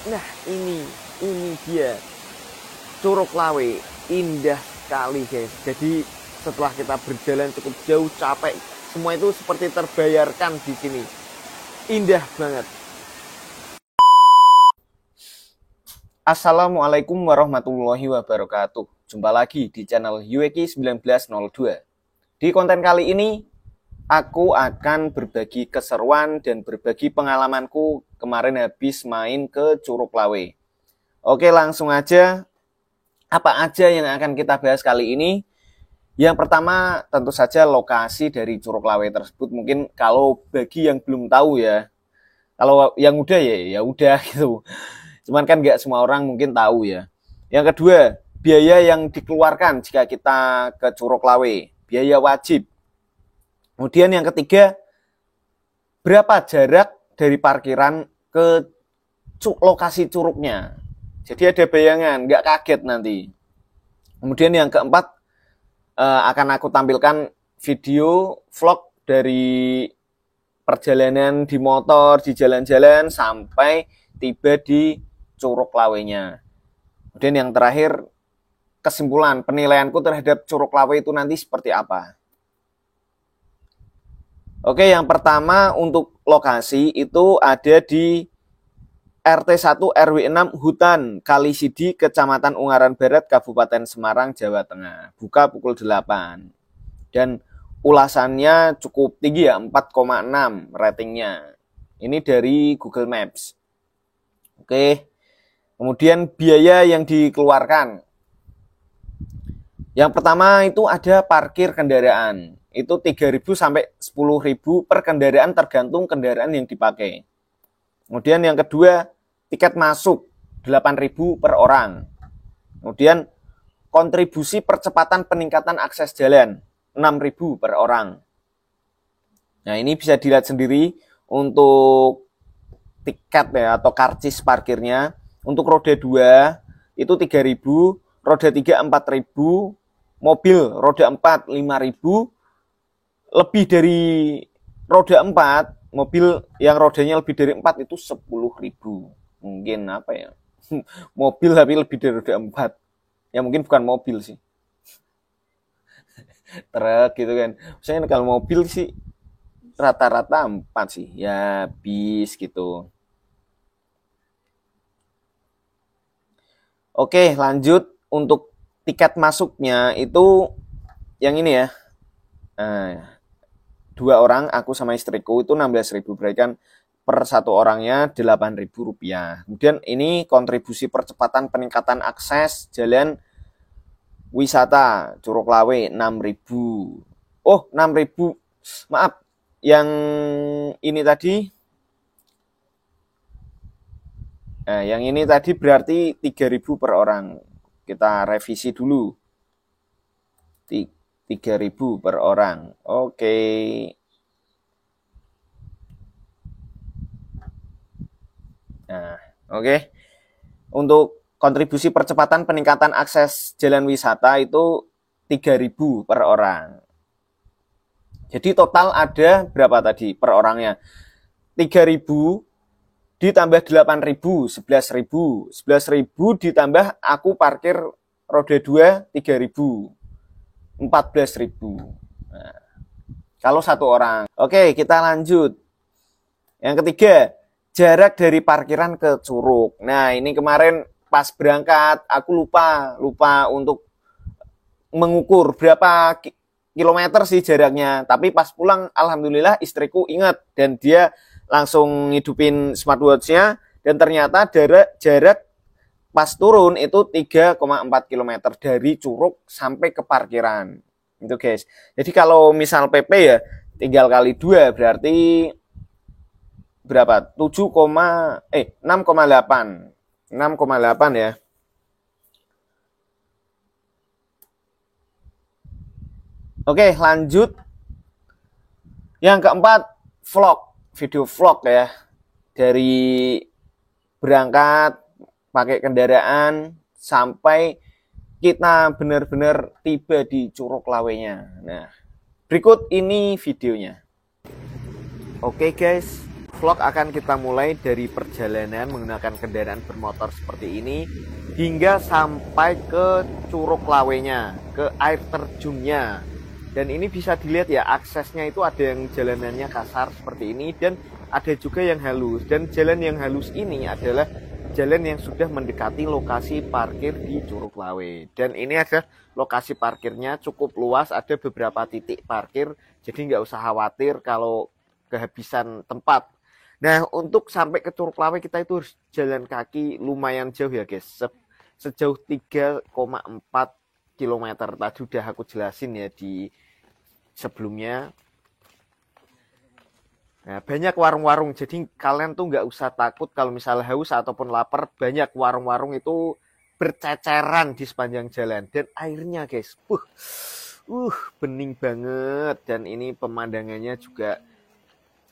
Nah, ini dia Curug Lawe, indah sekali guys. Jadi setelah kita berjalan cukup jauh, capek, semua itu seperti terbayarkan di sini. Indah banget. Assalamualaikum warahmatullahi wabarakatuh. Jumpa lagi di channel Yueki 1902. Di konten kali ini aku akan berbagi keseruan dan berbagi pengalamanku kemarin habis main ke Curug Lawe. Oke, langsung aja. Apa aja yang akan kita bahas kali ini? Yang pertama tentu saja lokasi dari Curug Lawe tersebut. Mungkin kalau bagi yang belum tahu ya, kalau yang udah ya udah gitu. Cuman kan nggak semua orang mungkin tahu ya. Yang kedua, biaya yang dikeluarkan jika kita ke Curug Lawe, biaya wajib. Kemudian yang ketiga, berapa jarak dari parkiran ke lokasi curugnya. Jadi ada bayangan, nggak kaget nanti. Kemudian yang keempat, akan aku tampilkan video vlog dari perjalanan di motor, di jalan-jalan, sampai tiba di Curug Lawenya. Kemudian yang terakhir, kesimpulan penilaianku terhadap Curug Lawe itu nanti seperti apa. Oke, yang pertama untuk lokasi itu ada di RT 1 RW 6 Hutan Kalisidi, Kecamatan Ungaran Barat, Kabupaten Semarang, Jawa Tengah. Buka pukul 8. Dan ulasannya cukup tinggi ya, 4,6 ratingnya. Ini dari Google Maps. Oke. Kemudian biaya yang dikeluarkan. Yang pertama itu ada parkir kendaraan. Itu 3.000 sampai 10.000 per kendaraan tergantung kendaraan yang dipakai. Kemudian yang kedua, tiket masuk 8.000 per orang. Kemudian kontribusi percepatan peningkatan akses jalan 6.000 per orang. Nah, ini bisa dilihat sendiri untuk tiket ya atau karcis parkirnya. Untuk roda 2 itu 3.000, roda 3 4.000, mobil roda 4 5.000, lebih dari roda 4 mobil yang rodanya lebih dari 4 itu 10.000. Mungkin apa ya? Mobil tapi lebih dari roda 4. Ya mungkin bukan mobil sih. Truk gitu kan. Misalnya kalau mobil sih rata-rata 4 sih. Ya bis gitu. Oke, lanjut untuk tiket masuknya itu yang ini ya. Nah, 2 orang, aku sama istriku itu 16.000, berarti kan per satu orangnya Rp8.000. Kemudian ini kontribusi percepatan peningkatan akses jalan wisata Curug Lawe 6.000. Oh, 6.000. Maaf, yang ini tadi yang ini tadi berarti 3.000 per orang. Kita revisi dulu. 3.000 per orang. Oke. Nah, oke. Untuk kontribusi percepatan peningkatan akses jalan wisata itu 3.000 per orang. Jadi total ada berapa tadi per orangnya? 3.000 ditambah 8.000, 11.000. 11.000 ditambah aku parkir roda 2 3.000. 14.000. Nah, kalau satu orang. Oke, kita lanjut. Yang ketiga, jarak dari parkiran ke curug. Nah, ini kemarin pas berangkat aku lupa untuk mengukur berapa kilometer sih jaraknya. Tapi pas pulang alhamdulillah istriku ingat dan dia langsung ngidupin smartwatch-nya dan ternyata jarak pas turun itu 3,4 km dari curug sampai ke parkiran. Itu guys. Jadi kalau misal PP ya tinggal kali 2 berarti berapa? 6,8. 6,8 ya. Oke, lanjut. Yang keempat, video vlog ya. Dari berangkat pakai kendaraan sampai kita benar-benar tiba di Curug Lawenya. Nah, berikut ini videonya. Oke guys, vlog akan kita mulai dari perjalanan menggunakan kendaraan bermotor seperti ini hingga sampai ke Curug Lawenya, ke air terjunnya. Dan ini bisa dilihat ya, aksesnya itu ada yang jalanannya kasar seperti ini dan ada juga yang halus. Dan jalan yang halus ini adalah jalan yang sudah mendekati lokasi parkir di Curug Lawe. Dan ini ada lokasi parkirnya cukup luas, ada beberapa titik parkir, jadi nggak usah khawatir kalau kehabisan tempat. Nah, untuk sampai ke Curug Lawe kita itu harus jalan kaki lumayan jauh ya guys, sejauh 3,4 kilometer. Tadi udah aku jelasin ya di sebelumnya. Nah, banyak warung-warung, jadi kalian tuh nggak usah takut kalau misalnya haus ataupun lapar. Banyak warung-warung itu berceceran di sepanjang jalan. Dan airnya guys, bening banget. Dan ini pemandangannya juga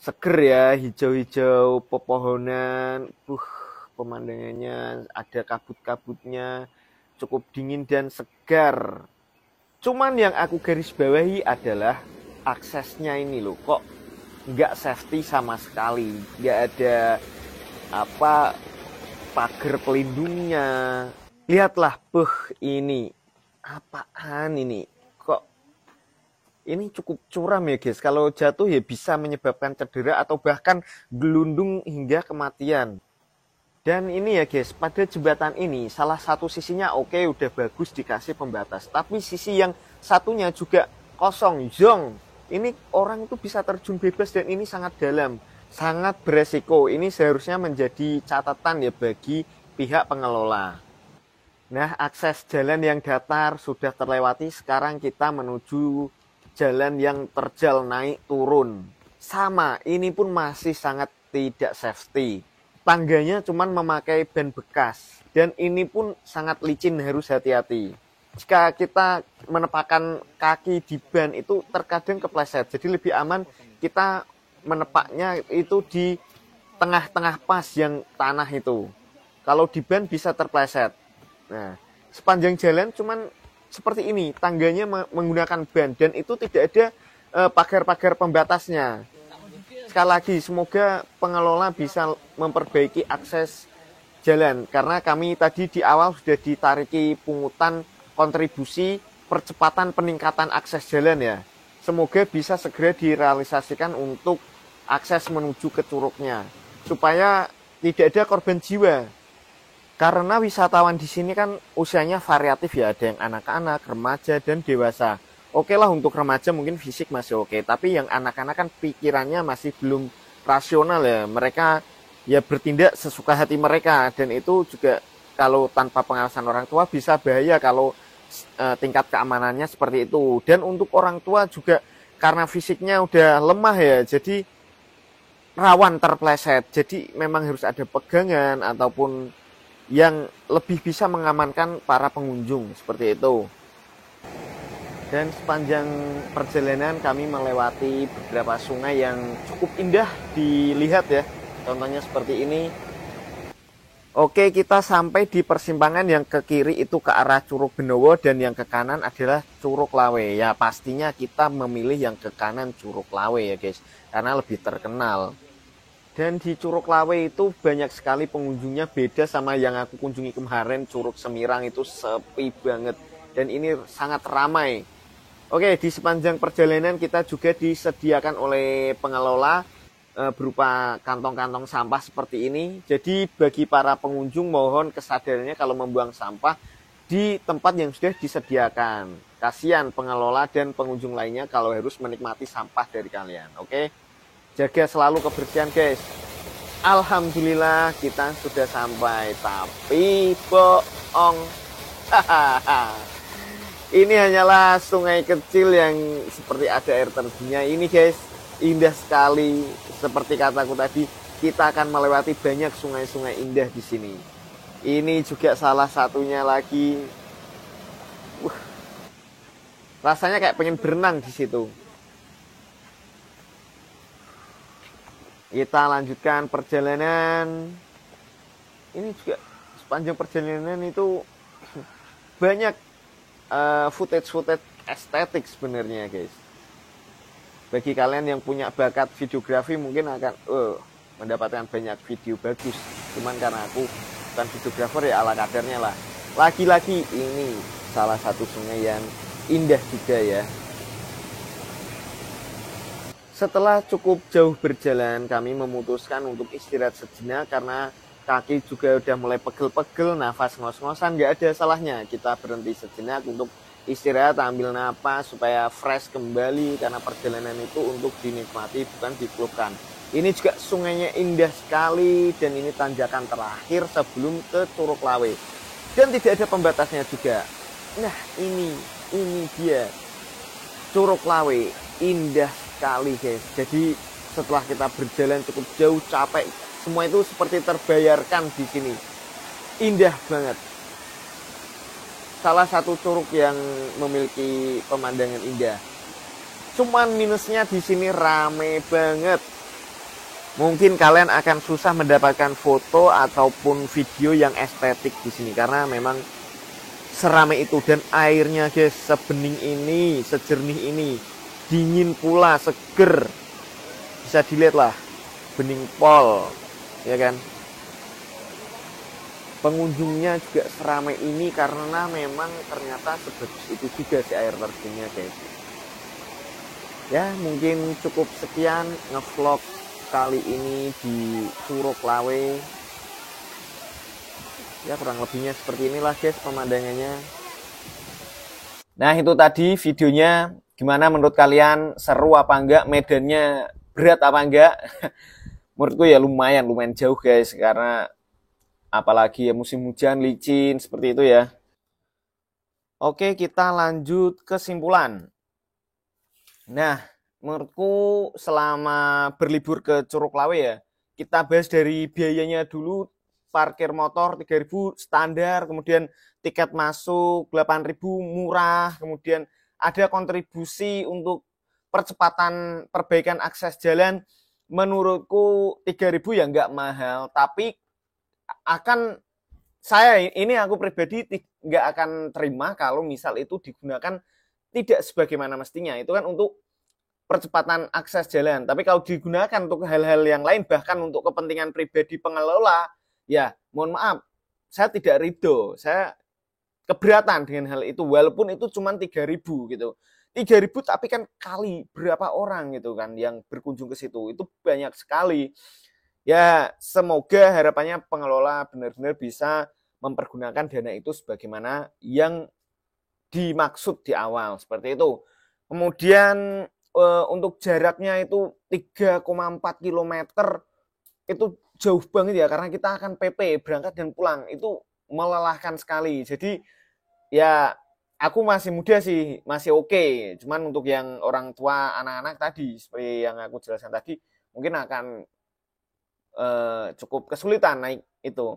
seger ya, hijau-hijau, pepohonan. Pemandangannya ada kabut-kabutnya, cukup dingin dan segar. Cuman yang aku garis bawahi adalah aksesnya ini loh, kok nggak safety sama sekali, nggak ada pagar pelindungnya. Lihatlah, ini apaan ini? Kok ini cukup curam ya guys. Kalau jatuh ya bisa menyebabkan cedera atau bahkan gelundung hingga kematian. Dan ini ya guys, pada jembatan ini salah satu sisinya oke, udah bagus dikasih pembatas, tapi sisi yang satunya juga kosong, zong. Ini orang itu bisa terjun bebas dan ini sangat dalam, sangat beresiko. Ini seharusnya menjadi catatan ya bagi pihak pengelola. Nah, akses jalan yang datar sudah terlewati, sekarang kita menuju jalan yang terjal naik turun. Sama, ini pun masih sangat tidak safety. Tangganya cuman memakai ban bekas dan ini pun sangat licin, harus hati-hati. Jika kita menepakkan kaki di ban itu terkadang kepleset, jadi lebih aman kita menepaknya itu di tengah-tengah pas yang tanah itu. Kalau di ban bisa terpleset. Nah, sepanjang jalan cuman seperti ini, tangganya menggunakan ban dan itu tidak ada pagar-pagar pembatasnya. Sekali lagi, semoga pengelola bisa memperbaiki akses jalan, karena kami tadi di awal sudah ditariki pungutan kontribusi percepatan peningkatan akses jalan ya. Semoga bisa segera direalisasikan untuk akses menuju ke curugnya, supaya tidak ada korban jiwa. Karena wisatawan di sini kan usianya variatif ya, ada yang anak-anak, remaja, dan dewasa. Oke lah, untuk remaja mungkin fisik masih oke, tapi yang anak-anak kan pikirannya masih belum rasional ya. Mereka ya bertindak sesuka hati mereka, dan itu juga kalau tanpa pengawasan orang tua bisa bahaya kalau tingkat keamanannya seperti itu. Dan untuk orang tua juga karena fisiknya udah lemah ya, jadi rawan terpleset. Jadi memang harus ada pegangan ataupun yang lebih bisa mengamankan para pengunjung seperti itu. Dan sepanjang perjalanan kami melewati beberapa sungai yang cukup indah dilihat ya. Contohnya seperti ini. Oke, kita sampai di persimpangan yang ke kiri itu ke arah Curug Benowo dan yang ke kanan adalah Curug Lawe. Ya pastinya kita memilih yang ke kanan Curug Lawe ya guys, karena lebih terkenal. Dan di Curug Lawe itu banyak sekali pengunjungnya, beda sama yang aku kunjungi kemarin Curug Semirang, itu sepi banget. Dan ini sangat ramai. Oke, di sepanjang perjalanan kita juga disediakan oleh pengelola berupa kantong-kantong sampah seperti ini. Jadi bagi para pengunjung mohon kesadarannya kalau membuang sampah di tempat yang sudah disediakan. Kasihan pengelola dan pengunjung lainnya kalau harus menikmati sampah dari kalian. Oke, jaga selalu kebersihan guys. Alhamdulillah kita sudah sampai, tapi bohong. Ini hanyalah sungai kecil yang seperti ada air terjunnya. Ini guys, indah sekali. Seperti kataku tadi, kita akan melewati banyak sungai-sungai indah di sini. Ini juga salah satunya lagi. Rasanya kayak pengen berenang di situ. Kita lanjutkan perjalanan. Ini juga sepanjang perjalanan itu banyak footage estetik sebenarnya guys. Bagi kalian yang punya bakat videografi mungkin akan mendapatkan banyak video bagus. Cuman karena aku bukan videographer ya ala kadarnya lah. Lagi-lagi ini salah satu sungai yang indah juga ya. Setelah cukup jauh berjalan, kami memutuskan untuk istirahat sejenak karena kaki juga udah mulai pegel-pegel, nafas ngos-ngosan, nggak ada salahnya kita berhenti sejenak untuk istirahat, ambil napas supaya fresh kembali karena perjalanan itu untuk dinikmati bukan dikeluhkan. Ini juga sungainya indah sekali dan ini tanjakan terakhir sebelum ke Curug Lawe. Dan tidak ada pembatasnya juga. Nah, ini dia Curug Lawe, indah sekali guys. Jadi setelah kita berjalan cukup jauh, capek, semua itu seperti terbayarkan di sini. Indah banget. Salah satu curug yang memiliki pemandangan indah. Cuman minusnya di sini rame banget. Mungkin kalian akan susah mendapatkan foto ataupun video yang estetik di sini karena memang seramai itu dan airnya guys sebening ini, sejernih ini, dingin pula, seger. Bisa dilihat lah, bening pol, ya kan? Pengunjungnya juga seramai ini karena memang ternyata sebagus itu juga si air terjunnya guys. Ya mungkin cukup sekian ngevlog kali ini di Curug Lawe. Ya kurang lebihnya seperti inilah guys pemandangannya. Nah itu tadi videonya. Gimana menurut kalian, seru apa enggak, medannya berat apa enggak? Menurutku ya lumayan jauh guys, karena apalagi ya musim hujan, licin, seperti itu ya. Oke, kita lanjut kesimpulan. Nah, menurutku selama berlibur ke Curug Lawe ya, kita bahas dari biayanya dulu. Parkir motor 3.000 standar, kemudian tiket masuk 8.000 murah, kemudian ada kontribusi untuk percepatan perbaikan akses jalan. Menurutku 3.000 ya nggak mahal, tapi aku pribadi nggak akan terima kalau misal itu digunakan tidak sebagaimana mestinya. Itu kan untuk percepatan akses jalan, tapi kalau digunakan untuk hal-hal yang lain, bahkan untuk kepentingan pribadi pengelola, ya mohon maaf, saya tidak ridho, saya keberatan dengan hal itu, walaupun itu cuma 3.000 gitu. 3.000 tapi kan kali berapa orang gitu kan yang berkunjung ke situ, itu banyak sekali. Ya semoga harapannya pengelola benar-benar bisa mempergunakan dana itu sebagaimana yang dimaksud di awal, seperti itu. Kemudian untuk jaraknya itu 3,4 km, itu jauh banget ya, karena kita akan PP berangkat dan pulang, itu melelahkan sekali. Jadi ya aku masih muda sih, masih oke. Cuman untuk yang orang tua, anak-anak tadi seperti yang aku jelaskan tadi, mungkin akan cukup kesulitan naik itu.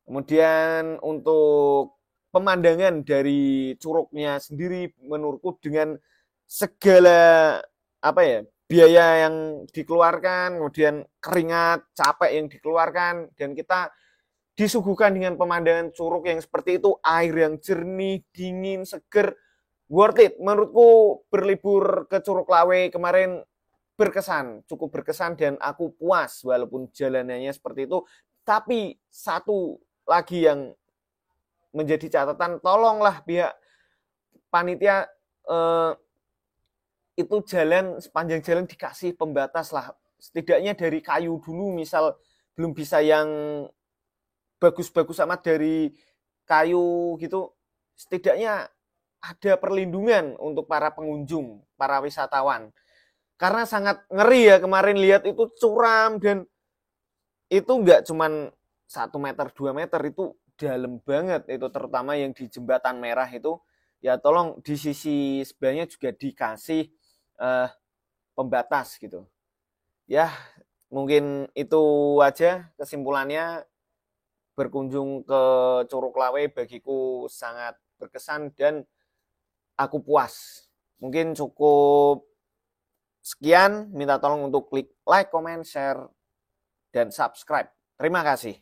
Kemudian untuk pemandangan dari curugnya sendiri, menurutku dengan segala biaya yang dikeluarkan, kemudian keringat, capek yang dikeluarkan, dan kita disuguhkan dengan pemandangan curug yang seperti itu, air yang jernih, dingin, seger, worth it. Menurutku berlibur ke Curug Lawe kemarin cukup berkesan dan aku puas walaupun jalanannya seperti itu. Tapi satu lagi yang menjadi catatan, tolonglah pihak panitia itu sepanjang jalan dikasih pembatas lah, setidaknya dari kayu dulu, misal belum bisa yang bagus-bagus amat dari kayu gitu, setidaknya ada perlindungan untuk para pengunjung, para wisatawan, karena sangat ngeri ya kemarin lihat itu curam, dan itu nggak cuman 1 meter 2 meter, itu dalam banget itu, terutama yang di jembatan merah itu. Ya tolong di sisi sebelahnya juga dikasih pembatas gitu ya. Mungkin itu aja kesimpulannya. Berkunjung ke Curug Lawe bagiku sangat berkesan dan aku puas. Mungkin cukup sekian, minta tolong untuk klik like, comment, share, dan subscribe. Terima kasih.